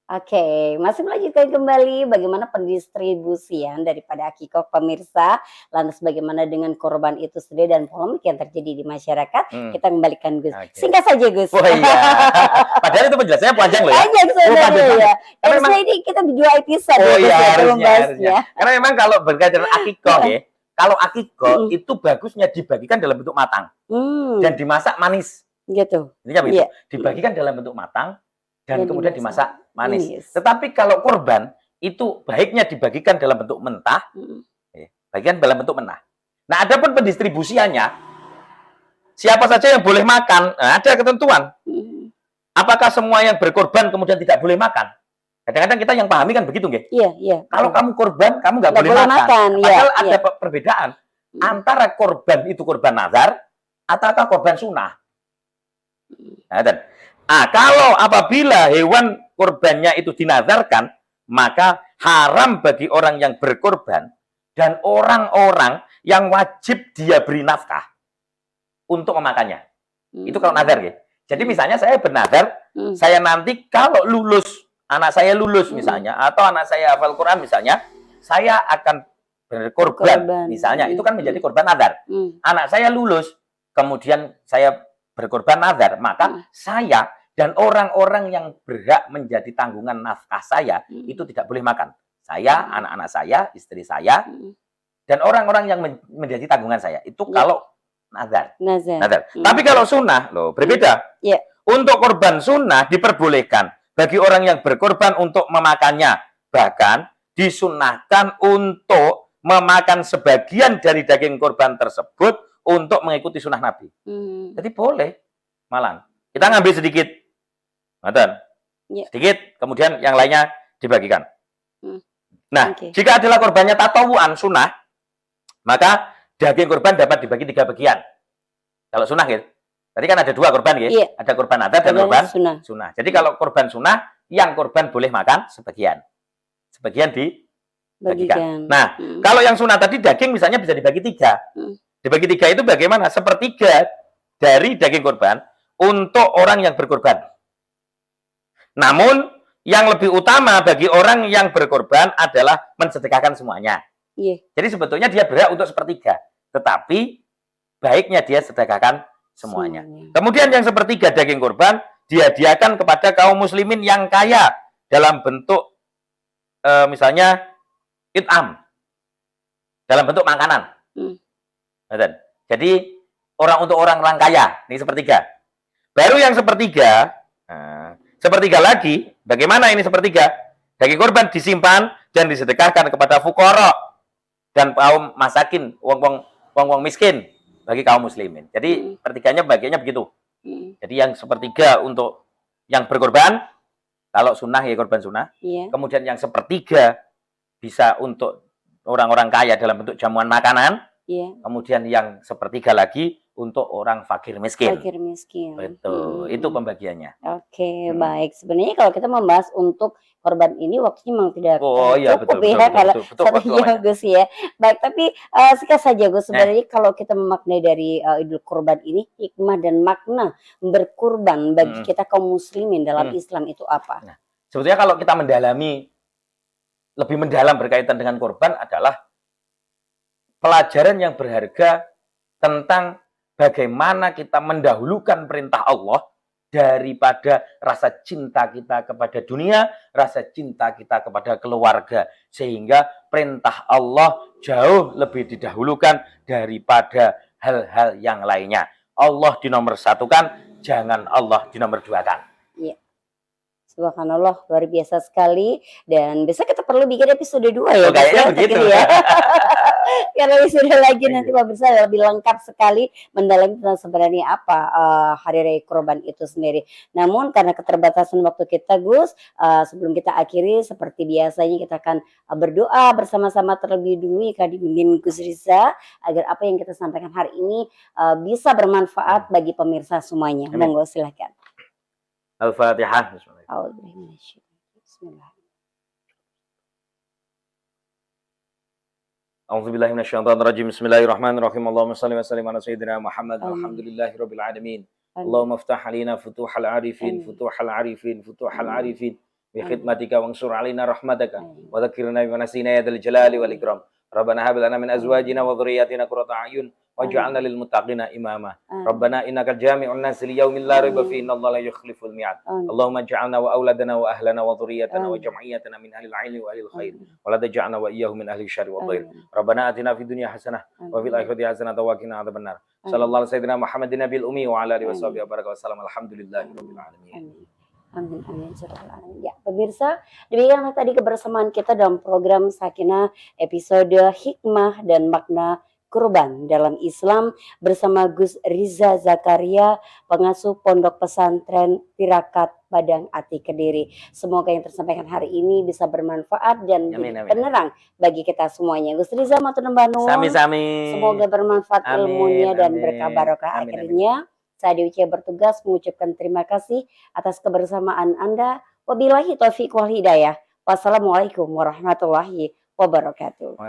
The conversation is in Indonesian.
Oke, masih melanjutkan kembali bagaimana pendistribusian daripada akikah pemirsa, lantas bagaimana dengan korban itu sendiri dan polemik yang terjadi di masyarakat, Hmm, kita kembalikan Gus. oke. Singkat saja Gus. Oh iya, padahal itu penjelasannya panjang loh ya. Panjang Oh panjang sebenarnya banget. ya. Karena memang Harusnya ini kita 2 episode oh ya iya Gus ya, kita harusnya. membahasnya. Karena memang kalau berkaitan dengan akikah ya, kalau akikah Mhm. itu bagusnya dibagikan dalam bentuk matang dan Hmm, dimasak manis. gitu. Intinya begitu. Iya. Dibagikan dalam bentuk matang dan Dan kemudian dimasak dimasak manis. manis. Tetapi kalau kurban itu baiknya dibagikan dalam bentuk mentah, Mhm. bagian dalam bentuk mentah. Nah, adapun pendistribusiannya, siapa saja yang boleh makan, nah, ada ketentuan. Mhm. Apakah semua yang berkorban kemudian tidak boleh makan? Kadang-kadang kita yang pahami kan begitu, nggih. Iya, iya. Kalau kamu korban, kamu nggak Nggak boleh boleh makan. makan, iya, Padahal iya. ada perbedaan antara korban itu korban nazar ataukah korban sunnah. Nah, dan kalau apabila hewan korbannya itu dinazarkan, maka haram bagi orang yang berkorban dan orang-orang yang wajib dia beri nafkah untuk memakannya. Itu kalau nazar, ya. Jadi misalnya saya bernazar, saya nanti kalau lulus, anak saya lulus misalnya, atau anak saya hafal Quran misalnya, saya akan berkorban misalnya, itu kan menjadi korban nazar. Anak saya lulus, kemudian saya berkorban nazar, maka saya dan orang-orang yang berhak menjadi tanggungan nafkah saya itu tidak boleh makan. Saya, anak-anak saya, istri saya, dan orang-orang yang menjadi tanggungan saya. Itu kalau nazar. Tapi kalau sunnah, loh, berbeda. Yeah. Untuk korban sunnah diperbolehkan bagi orang yang berkorban untuk memakannya. Bahkan disunnahkan untuk memakan sebagian dari daging korban tersebut untuk mengikuti sunnah Nabi. Jadi boleh, malah kita ngambil sedikit, sedikit, kemudian yang lainnya dibagikan. Nah, jika adalah korbannya tatawuan sunnah, maka daging korban dapat dibagi 3 bagian. Kalau sunnah, gitu. Tadi kan ada 2 korban, gitu. Iya. Ada korban nazar dan korban sunnah. Jadi kalau korban sunnah, yang korban boleh makan sebagian. Sebagian dibagikan. Nah, kalau yang sunnah tadi daging misalnya bisa dibagi 3. Dibagi 3 itu bagaimana? Sepertiga dari daging korban untuk orang yang berkorban. Namun, yang lebih utama bagi orang yang berkorban adalah mensedekahkan semuanya. Jadi sebetulnya dia berhak untuk sepertiga. Tetapi, baiknya dia sedekahkan semuanya. Kemudian yang sepertiga daging korban, dihadiahkan kepada kaum muslimin yang kaya dalam bentuk, misalnya, it'am. Dalam bentuk makanan. Jadi, untuk orang-orang kaya. Ini sepertiga. Baru yang sepertiga, sepertiga lagi, bagaimana ini sepertiga? Daging korban disimpan dan disedekahkan kepada fuqara dan kaum masakin, wong-wong miskin bagi kaum muslimin. Jadi pertiganya bagiannya begitu. Jadi yang sepertiga untuk yang berkorban, kalau sunnah ya korban sunnah. Kemudian yang sepertiga bisa untuk orang-orang kaya dalam bentuk jamuan makanan. Kemudian yang sepertiga lagi untuk orang fakir miskin. Betul, itu pembagiannya. Oke, baik. Sebenarnya kalau kita membahas untuk korban ini waktunya memang tidak cukup betul, ya, kalau betul, satu jam Gus ya. Baik, tapi singkat saja Gus, sebenarnya kalau kita memaknai dari Idul Kurban ini, hikmah dan makna berkurban bagi kita kaum muslimin dalam Islam itu apa? Nah, sebetulnya kalau kita mendalami, lebih mendalam berkaitan dengan korban adalah pelajaran yang berharga tentang bagaimana kita mendahulukan perintah Allah daripada rasa cinta kita kepada dunia, rasa cinta kita kepada keluarga. Sehingga perintah Allah jauh lebih didahulukan daripada hal-hal yang lainnya. Allah dinomorsatukan, jangan Allah dinomorduakan. Iya. Subhanallah, luar biasa sekali. Dan besok kita perlu bikin episode 2 ya. Kayaknya begitu ya. Karena sudah lagi nanti pemirsa lebih lengkap sekali mendalami tentang sebenarnya apa Hari Raya Kurban itu sendiri. Namun karena keterbatasan waktu kita Gus, sebelum kita akhiri seperti biasanya kita akan berdoa bersama-sama terlebih dulu ya dibimbing Gus Riza agar apa yang kita sampaikan hari ini bisa bermanfaat bagi pemirsa semuanya. Monggo silakan. Al-Fatihah. Bismillah. A'udzubillahi minasyaitonirrajim. Bismillahirrahmanirrahim. Allahumma shalli wa sallim ala sayyidina Muhammad. Alhamdulillahirabbil alamin. Allahumma iftah alaina futuhal arifin, futuhal arifin, futuhal arifin bi khidmatika wansur alaina rahmataka wa dzakkirna bima nasina ya dzal jalali wal ikram. Rabbana hab lana min azwajina wa dhurriyyatina qurrata a'yun waj'alna lil muttaqina imama. Rabbana innaka jami'un nas li yaumin la raiba fihi innallaha la yukhliful mi'ad. Allahumma ij'alna wa auladana wa ahlana wa dhurriyyatana wa jam'iyyatana min ahlil 'ilmi wa ahlil khair wa la taj'alna wa iyyahum min ahli syarri wa dhair. Rabbana atina fid dunya hasanah wa fil akhirati hasanah wa qina adzabannar. Sallallahu alaihi sayyidina Muhammadin nabiyil ummi wa ala alihi washabihi wa baraka wasallam. Alhamdulillahi rabbil alamin. Amin, amin, amin. Ya, pemirsa, demikianlah tadi kebersamaan kita dalam program Sakinah episode Hikmah dan Makna Kurban dalam Islam bersama Gus Riza Zakaria, pengasuh Pondok Pesantren Tirakat Padang Ati Kediri. Semoga yang tersampaikan hari ini bisa bermanfaat dan penerang bagi kita semuanya. Gus Riza matur nuwun. Sami-sami. Semoga bermanfaat ilmunya dan berkah barokah. Akhirnya saya Dewi Cia bertugas mengucapkan terima kasih atas kebersamaan Anda. Wabillahi taufiq wal hidayah. Wassalamualaikum warahmatullahi wabarakatuh.